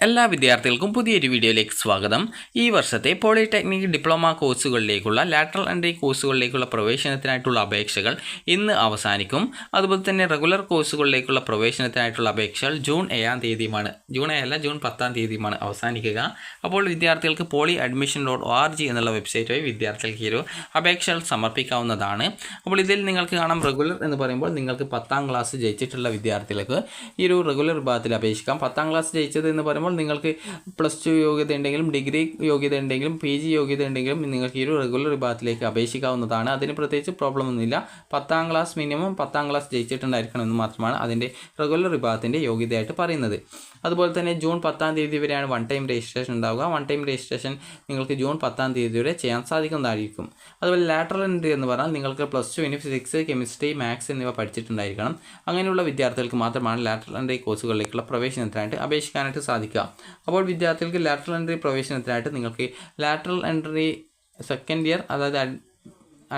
എല്ലാ വിദ്യാർത്ഥികൾക്കും പുതിയൊരു വീഡിയോയിലേക്ക് സ്വാഗതം. ഈ വർഷത്തെ പോളിടെക്നിക് ഡിപ്ലോമ കോഴ്സുകളിലേക്കുള്ള ലാറ്ററൽ എൻട്രി കോഴ്സുകളിലേക്കുള്ള പ്രവേശനത്തിനായിട്ടുള്ള അപേക്ഷകൾ ഇന്ന് അവസാനിക്കും. അതുപോലെ തന്നെ റെഗുലർ കോഴ്സുകളിലേക്കുള്ള പ്രവേശനത്തിനായിട്ടുള്ള അപേക്ഷകൾ ജൂൺ 10 അവസാനിക്കുക. അപ്പോൾ വിദ്യാർത്ഥികൾക്ക് polyadmission.org എന്നുള്ള വെബ്സൈറ്റ് വഴി വിദ്യാർത്ഥികൾക്ക് ഒരു അപേക്ഷകൾ സമർപ്പിക്കാവുന്നതാണ്. അപ്പോൾ ഇതിൽ നിങ്ങൾക്ക് കാണാം, റെഗുലർ എന്ന് പറയുമ്പോൾ നിങ്ങൾക്ക് 10ാം ക്ലാസ് ജയിച്ചിട്ടുള്ള വിദ്യാർത്ഥികൾക്ക് ഈ ഒരു റെഗുലർ വിഭാഗത്തിൽ അപേക്ഷിക്കാം. 10ാം ക്ലാസ് ജയിച്ചത് എന്ന് പറയുമ്പോൾ നിങ്ങൾക്ക് +2 യോഗ്യത ഉണ്ടെങ്കിലും ഡിഗ്രി യോഗ്യത ഉണ്ടെങ്കിലും PG യോഗ്യത ഉണ്ടെങ്കിലും നിങ്ങൾക്ക് ഈ ഒരു റെഗുലർ വിഭാഗത്തിലേക്ക് അപേക്ഷിക്കാവുന്നതാണ്. അതിന് പ്രത്യേകിച്ച് പ്രോബ്ലം ഒന്നുമില്ല. 10ാം ക്ലാസ് മിനിമം 10ാം ക്ലാസ് ജയിച്ചിട്ടുണ്ടായിരിക്കണം എന്ന് മാത്രമാണ് അതിൻ്റെ റെഗുലർ വിഭാഗത്തിൻ്റെ യോഗ്യതയായിട്ട് പറയുന്നത്. അതുപോലെ തന്നെ ജൂൺ 10ാം തീയതി വരെയാണ് വൺ ടൈം രജിസ്ട്രേഷൻ ഉണ്ടാവുക. വൺ ടൈം രജിസ്ട്രേഷൻ നിങ്ങൾക്ക് ജൂൺ 10ാം തീയതി വരെ ചെയ്യാൻ സാധിക്കുന്നതായിരിക്കും. അതുപോലെ ലാറ്ററൽ എൻട്രി എന്ന് പറഞ്ഞാൽ നിങ്ങൾക്ക് +2 ഫിസിക്സ്, കെമിസ്ട്രി, മാത്സ് എന്നിവ പഠിച്ചിട്ടുണ്ടായിരിക്കണം. അങ്ങനെയുള്ള വിദ്യാർത്ഥികൾക്ക് മാത്രമാണ് ലാറ്ററൽ എൻട്രി കോഴ്സുകളിലേക്കുള്ള പ്രവേശനത്തിനായിട്ട് അപേക്ഷിക്കാനായിട്ട് സാധിക്കുക. അപ്പോൾ വിദ്യാർത്ഥികൾക്ക് ലാറ്ററൽ എൻട്രി പ്രവേശനത്തിനായിട്ട് നിങ്ങൾക്ക് ലാറ്ററൽ എൻട്രി സെക്കൻഡ് ഇയർ, അതായത്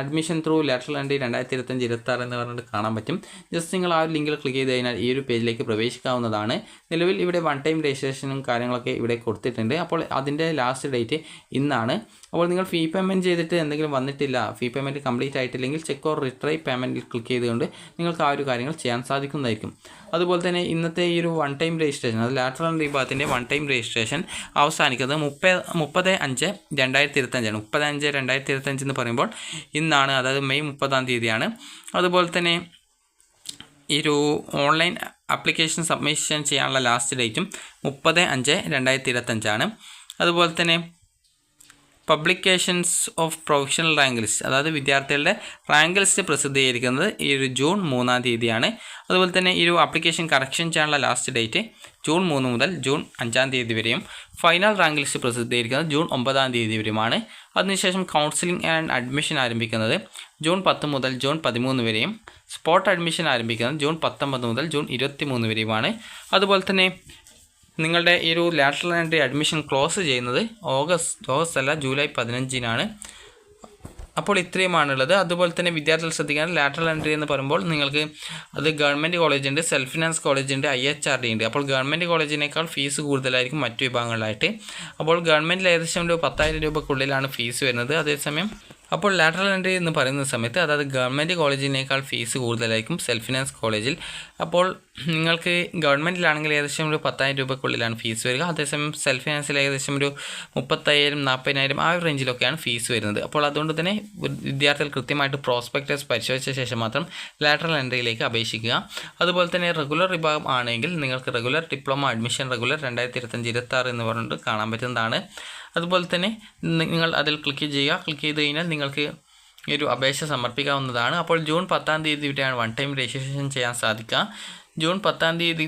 അഡ്മിഷൻ ത്രൂ ലാറ്ററൽ എൻട്രി 2025-26 എന്ന് പറഞ്ഞിട്ട് കാണാൻ പറ്റും. ജസ്റ്റ് നിങ്ങൾ ആ ഒരു ലിങ്കിൽ ക്ലിക്ക് ചെയ്ത് കഴിഞ്ഞാൽ ഈ ഒരു പേജിലേക്ക് പ്രവേശിക്കാവുന്നതാണ്. നിലവിൽ ഇവിടെ വൺ ടൈം രജിസ്ട്രേഷനും കാര്യങ്ങളൊക്കെ ഇവിടെ കൊടുത്തിട്ടുണ്ട്. അപ്പോൾ അതിൻ്റെ ലാസ്റ്റ് ഡേറ്റ് ഇന്നാണ്. അപ്പോൾ നിങ്ങൾ ഫീ പേയ്മെൻറ്റ് ചെയ്തിട്ട് എന്തെങ്കിലും വന്നിട്ടില്ല, ഫീ പേയ്മെൻറ്റ് കംപ്ലീറ്റ് ആയിട്ടില്ലെങ്കിൽ ചെക്ക് ഓർ റിട്രൈ പേയ്മെൻറ്റിൽ ക്ലിക്ക് ചെയ്തുകൊണ്ട് നിങ്ങൾക്ക് ആ ഒരു കാര്യങ്ങൾ ചെയ്യാൻ സാധിക്കുന്നതായിരിക്കും. അതുപോലെ തന്നെ ഇന്നത്തെ ഈ ഒരു വൺ ടൈം രജിസ്ട്രേഷൻ, അത് ലാറ്ററൽ എൻട്രി വിഭാഗത്തിൻ്റെ വൺ ടൈം രജിസ്ട്രേഷൻ അവസാനിക്കുന്നത് 30/5/2025 30/5/2025 എന്ന് പറയുമ്പോൾ ഇന്നാണ്, അതായത് മെയ് 30ാം തീയതിയാണ്. അതുപോലെ തന്നെ ഈ ഒരു ഓൺലൈൻ ആപ്ലിക്കേഷൻ സബ്മിഷൻ ചെയ്യാനുള്ള ലാസ്റ്റ് ഡേറ്റും 30/5/2025 ആണ്. അതുപോലെ തന്നെ publications of professional rank list, അതായത് വിദ്യാർത്ഥികളുടെ റാങ്ക് ലിസ്റ്റ് പ്രസിദ്ധീകരിക്കുന്നത് ഈ ഒരു ജൂൺ 3ാം തീയതിയാണ്. അതുപോലെ തന്നെ ഈ ഒരു ആപ്ലിക്കേഷൻ കറക്ഷൻ ചെയ്യാനുള്ള ലാസ്റ്റ് ഡേറ്റ് ജൂൺ 3 മുതൽ ജൂൺ 5ാം തീയതി വരെയും ഫൈനൽ റാങ്ക് ലിസ്റ്റ് പ്രസിദ്ധീകരിക്കുന്നത് ജൂൺ 9ാം തീയതി വരെയുമാണ്. അതിനുശേഷം കൗൺസിലിംഗ് ആൻഡ് അഡ്മിഷൻ ആരംഭിക്കുന്നത് ജൂൺ 10 മുതൽ ജൂൺ 13 വരെയും സ്പോട്ട് അഡ്മിഷൻ ആരംഭിക്കുന്നത് ജൂൺ 19 മുതൽ ജൂൺ 23 വരെയുമാണ്. അതുപോലെ തന്നെ നിങ്ങളുടെ ഈ ഒരു ലാറ്ററൽ എൻട്രി അഡ്മിഷൻ ക്ലോസ് ചെയ്യുന്നത് ഓഗസ്റ്റ് അല്ല, ജൂലൈ 15-നാണ്. അപ്പോൾ ഇത്രയുമാണുള്ളത്. അതുപോലെ തന്നെ വിദ്യാർത്ഥികൾ ശ്രദ്ധിക്കാൻ, ലാറ്ററൽ എൻട്രി എന്ന് പറയുമ്പോൾ നിങ്ങൾക്ക് അത് ഗവൺമെൻറ് കോളേജ് ഉണ്ട്, സെൽഫ് ഫിനാൻസ് കോളേജ് ഉണ്ട്, IHRD ഉണ്ട്. അപ്പോൾ ഗവൺമെൻറ് കോളേജിനേക്കാൾ ഫീസ് കൂടുതലായിരിക്കും മറ്റു വിഭാഗങ്ങളിലായിട്ട്. അപ്പോൾ ഗവൺമെൻറ്റിൽ ഏകദേശം ഒരു 10,000 രൂപക്കുള്ളിലാണ് ഫീസ് വരുന്നത്. അതേസമയം അപ്പോൾ ലാറ്ററൽ എൻട്രി എന്ന് പറയുന്ന സമയത്ത്, അതായത് ഗവൺമെൻറ് കോളേജിനേക്കാൾ ഫീസ് കൂടുതലായിരിക്കും സെൽഫ് ഫിനാൻസ് കോളേജിൽ. അപ്പോൾ നിങ്ങൾക്ക് ഗവൺമെൻറ്റിലാണെങ്കിൽ ഏകദേശം ഒരു 10,000 രൂപക്കുള്ളിലാണ് ഫീസ് വരിക. അതേസമയം സെൽഫ് ഫിനാൻസിൽ ഏകദേശം ഒരു 30,000 40,000 ആ ഒരു റേഞ്ചിലൊക്കെയാണ് ഫീസ് വരുന്നത്. അപ്പോൾ അതുകൊണ്ട് തന്നെ വിദ്യാർത്ഥികൾ കൃത്യമായിട്ട് പ്രോസ്പെക്ടസ് പരിശോധിച്ച ശേഷം മാത്രം ലാറ്ററൽ എൻട്രിയിലേക്ക് അപേക്ഷിക്കുക. അതുപോലെ തന്നെ റെഗുലർ വിഭാഗം ആണെങ്കിൽ നിങ്ങൾക്ക് റെഗുലർ ഡിപ്ലോമ അഡ്മിഷൻ റെഗുലർ 2025-26 എന്ന് പറഞ്ഞിട്ട് കാണാൻ പറ്റുന്നതാണ്. അതുപോലെ തന്നെ നിങ്ങൾ അതിൽ ക്ലിക്ക് ചെയ്യുക. ക്ലിക്ക് ചെയ്ത് കഴിഞ്ഞാൽ നിങ്ങൾക്ക് ഈ ഒരു അപേക്ഷ സമർപ്പിക്കാവുന്നതാണ്. അപ്പോൾ ജൂൺ 10ാം തീയതി വരെയാണ് വൺ ടൈം രജിസ്ട്രേഷൻ ചെയ്യാൻ സാധിക്കുക. ജൂൺ 10ാം തീയതി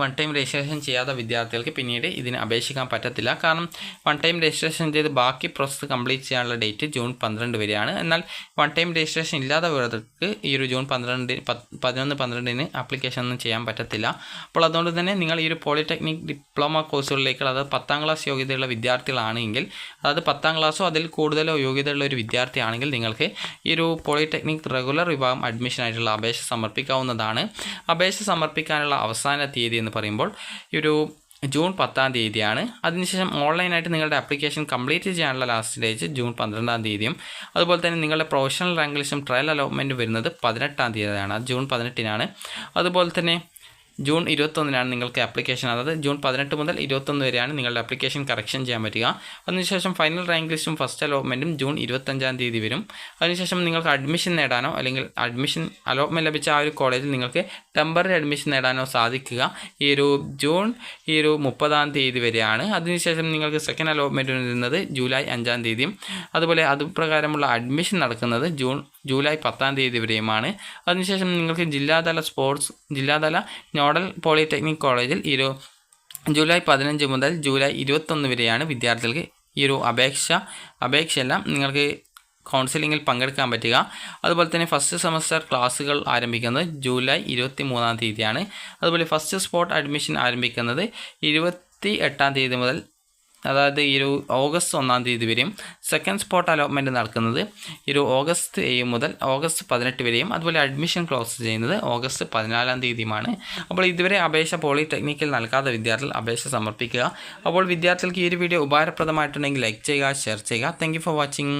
വൺ ടൈം രജിസ്ട്രേഷൻ ചെയ്യാത്ത വിദ്യാർത്ഥികൾക്ക് പിന്നീട് ഇതിന് അപേക്ഷിക്കാൻ പറ്റത്തില്ല. കാരണം വൺ ടൈം രജിസ്ട്രേഷൻ ചെയ്ത് ബാക്കി പ്രോസസ്സ് കംപ്ലീറ്റ് ചെയ്യാനുള്ള ഡേറ്റ് ജൂൺ 12 വരെയാണ്. എന്നാൽ വൺ ടൈം രജിസ്ട്രേഷൻ ഇല്ലാത്തവർക്ക് ഈ ഒരു ജൂൺ 11-12 ആപ്ലിക്കേഷൻ ഒന്നും ചെയ്യാൻ പറ്റത്തില്ല. അപ്പോൾ അതുകൊണ്ട് തന്നെ നിങ്ങൾ ഈ ഒരു പോളിടെക്നിക് ഡിപ്ലോമ കോഴ്സുകളിലേക്ക്, അതായത് 10ാം ക്ലാസ് യോഗ്യതയുള്ള വിദ്യാർത്ഥികളാണെങ്കിൽ, അതായത് 10ാം ക്ലാസ്സോ അതിൽ കൂടുതലോ യോഗ്യതയുള്ള ഒരു വിദ്യാർത്ഥിയാണെങ്കിൽ നിങ്ങൾക്ക് ഈ ഒരു പോളിടെക്നിക് റെഗുലർ വിഭാഗം അഡ്മിഷനായിട്ടുള്ള അപേക്ഷ സമർപ്പിക്കാവുന്നതാണ്. അപേക്ഷ സമർപ്പിക്കാനുള്ള അവസാന തീയതി എന്ന് പറയുമ്പോൾ ഈ ഒരു ജൂൺ 10ാം തീയതിയാണ്. അതിനുശേഷം ഓൺലൈനായിട്ട് നിങ്ങളുടെ ആപ്ലിക്കേഷൻ കംപ്ലീറ്റ് ചെയ്യാനുള്ള ലാസ്റ്റ് ഡേറ്റ് ജൂൺ 12ാം തീയതിയും. അതുപോലെ തന്നെ നിങ്ങളുടെ പ്രൊഫഷണൽ റാങ്ക് ലിസ്റ്റും ട്രയൽ അലോട്ട്മെൻറ്റ് വരുന്നത് 18ാം തീയതിയാണ്, അത് ജൂൺ 18-നാണ്. അതുപോലെ തന്നെ ജൂൺ 21-നാണ് നിങ്ങൾക്ക് ആപ്ലിക്കേഷൻ, അതായത് ജൂൺ 18 മുതൽ 21 വരെയാണ് നിങ്ങളുടെ ആപ്ലിക്കേഷൻ കറക്ഷൻ ചെയ്യാൻ പറ്റുക. അതിനുശേഷം ഫൈനൽ റാങ്ക് ലിസ്റ്റും ഫസ്റ്റ് അലോട്ട്മെൻറ്റും ജൂൺ 25-ാം തീയതി വരും. അതിനുശേഷം നിങ്ങൾക്ക് അഡ്മിഷൻ നേടാനോ അല്ലെങ്കിൽ അഡ്മിഷൻ അലോട്ട്മെൻറ്റ് ലഭിച്ച ആ ഒരു കോളേജിൽ നിങ്ങൾക്ക് ടെമ്പററി അഡ്മിഷൻ നേടാനോ സാധിക്കുക ഈ ഒരു ജൂൺ 30ാം തീയതി വരെയാണ്. അതിനുശേഷം നിങ്ങൾക്ക് സെക്കൻഡ് അലോട്ട്മെൻറ്റ് വരുന്നത് ജൂലൈ 5-ാം തീയതിയും. അതുപോലെ അതുപ്രകാരമുള്ള അഡ്മിഷൻ നടക്കുന്നത് ജൂലൈ 10ാം തീയതി വരെയുമാണ്. അതിനുശേഷം നിങ്ങൾക്ക് ജില്ലാതല നോഡൽ പോളിടെക്നിക് കോളേജിൽ ഈ ഒരു ജൂലൈ 15 മുതൽ ജൂലൈ 21 വരെയാണ് വിദ്യാർത്ഥികൾക്ക് ഈ ഒരു അപേക്ഷയെല്ലാം നിങ്ങൾക്ക് കൗൺസിലിങ്ങിൽ പങ്കെടുക്കാൻ പറ്റുക. അതുപോലെ തന്നെ ഫസ്റ്റ് സെമസ്റ്റർ ക്ലാസ്സുകൾ ആരംഭിക്കുന്നത് ജൂലൈ 23-ാം തീയതിയാണ്. അതുപോലെ ഫസ്റ്റ് സ്പോട്ട് അഡ്മിഷൻ ആരംഭിക്കുന്നത് 28-ാം തീയതി മുതൽ അതായത് ഈ ഒരു ഓഗസ്റ്റ് 1 തീയതി വരെയും. സെക്കൻഡ് സ്പോട്ട് അലോട്ട്മെൻറ്റ് നടക്കുന്നത് ഈ ഒരു ഓഗസ്റ്റ് 7 മുതൽ ഓഗസ്റ്റ് 18 വരെയും. അതുപോലെ അഡ്മിഷൻ ക്ലോസ് ചെയ്യുന്നത് ഓഗസ്റ്റ് 14 തീയതിയുമാണ്. അപ്പോൾ ഇതുവരെ അപേക്ഷ പോളിടെക്നിക്കിൽ നൽകാത്ത വിദ്യാർത്ഥികൾ അപേക്ഷ സമർപ്പിക്കുക. അപ്പോൾ വിദ്യാർത്ഥികൾക്ക് ഈ ഒരു വീഡിയോ ഉപകാരപ്രദമായിട്ടുണ്ടെങ്കിൽ ലൈക്ക് ചെയ്യുക, ഷെയർ ചെയ്യുക. Thank you for watching.